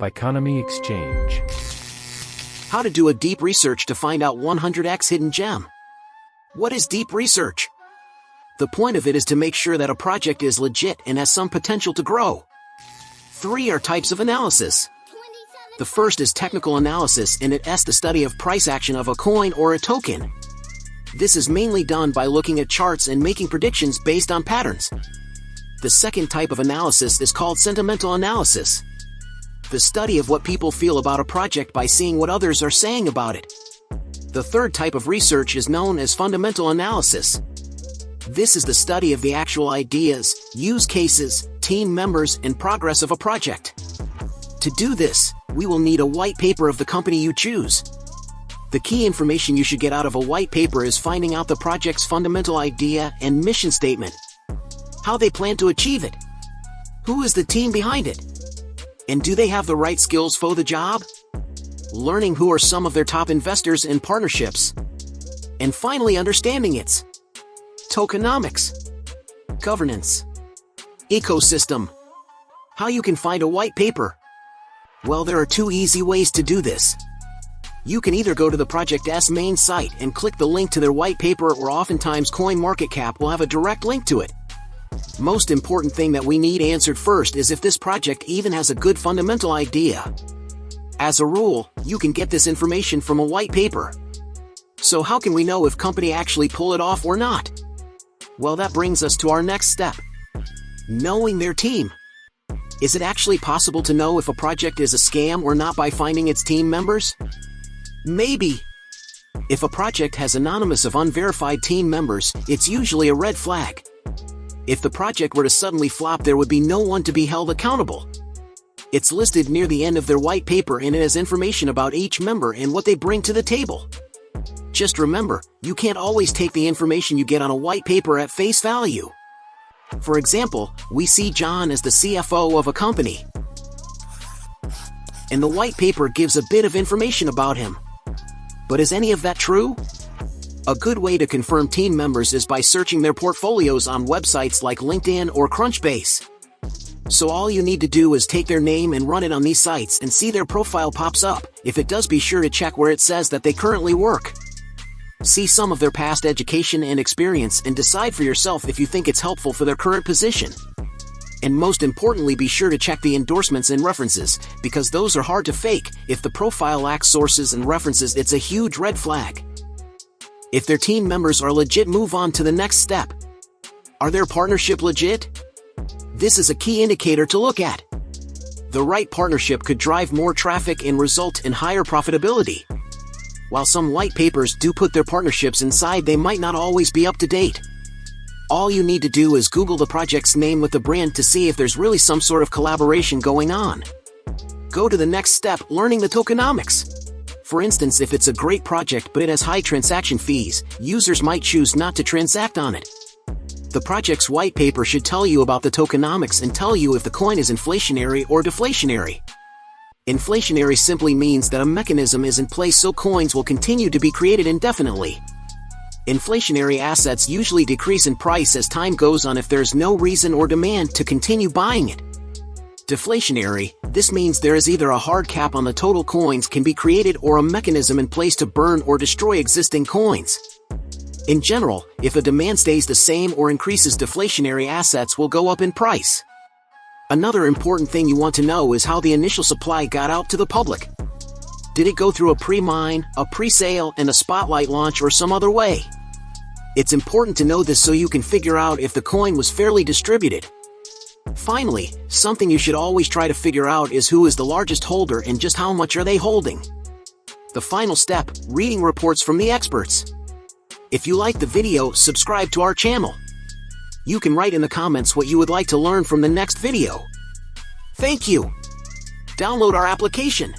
Biconomy exchange. How to do a deep research to find out 100x hidden gem. What is deep research? The point of it is to make sure that a project is legit and has some potential to grow. 3 are types of analysis. The first is technical analysis, and it's the study of price action of a coin or a token. This is mainly done by looking at charts and making predictions based on patterns. The second type of analysis is called sentimental analysis. The study of what people feel about a project by seeing what others are saying about it. The third type of research is known as fundamental analysis. This is the study of the actual ideas, use cases, team members, and progress of a project. To do this, we will need a white paper of the company you choose. The key information you should get out of a white paper is finding out the project's fundamental idea and mission statement. How they plan to achieve it. Who is the team behind it? And do they have the right skills for the job? Learning who are some of their top investors and partnerships. And finally understanding its tokenomics, governance, ecosystem. How you can find a white paper? Well, there are 2 easy ways to do this. You can either go to the project's main site and click the link to their white paper, or oftentimes coinmarketcap will have a direct link to it. Most important thing that we need answered first is if this project even has a good fundamental idea. As a rule, you can get this information from a white paper. So how can we know if company actually pull it off or not? Well, that brings us to our next step. Knowing their team. Is it actually possible to know if a project is a scam or not by finding its team members? Maybe. If a project has anonymous of unverified team members, it's usually a red flag. If the project were to suddenly flop, there would be no one to be held accountable. It's listed near the end of their white paper, and it has information about each member and what they bring to the table. Just remember, you can't always take the information you get on a white paper at face value. For example, we see John as the CFO of a company, and the white paper gives a bit of information about him. But is any of that true? A good way to confirm team members is by searching their portfolios on websites like LinkedIn or Crunchbase. So all you need to do is take their name and run it on these sites and see their profile pops up. If it does, be sure to check where it says that they currently work. See some of their past education and experience and decide for yourself if you think it's helpful for their current position. And most importantly, be sure to check the endorsements and references, because those are hard to fake. If the profile lacks sources and references, it's a huge red flag. If their team members are legit, move on to the next step. Are their partnership legit? This is a key indicator to look at. The right partnership could drive more traffic and result in higher profitability. While some white papers do put their partnerships inside, they might not always be up to date. All you need to do is Google the project's name with the brand to see if there's really some sort of collaboration going on. Go to the next step, learning the tokenomics. For instance, if it's a great project but it has high transaction fees, users might choose not to transact on it. The project's white paper should tell you about the tokenomics and tell you if the coin is inflationary or deflationary. Inflationary simply means that a mechanism is in place so coins will continue to be created indefinitely. Inflationary assets usually decrease in price as time goes on if there's no reason or demand to continue buying it. Deflationary, this means there is either a hard cap on the total coins can be created or a mechanism in place to burn or destroy existing coins. In general, if a demand stays the same or increases, deflationary assets will go up in price. Another important thing you want to know is how the initial supply got out to the public. Did it go through a pre-mine, a pre-sale, and a spotlight launch, or some other way? It's important to know this so you can figure out if the coin was fairly distributed. Finally, something you should always try to figure out is who is the largest holder and just how much are they holding. The final step, reading reports from the experts. If you like the video, subscribe to our channel. You can write in the comments what you would like to learn from the next video. Thank you. Download our application.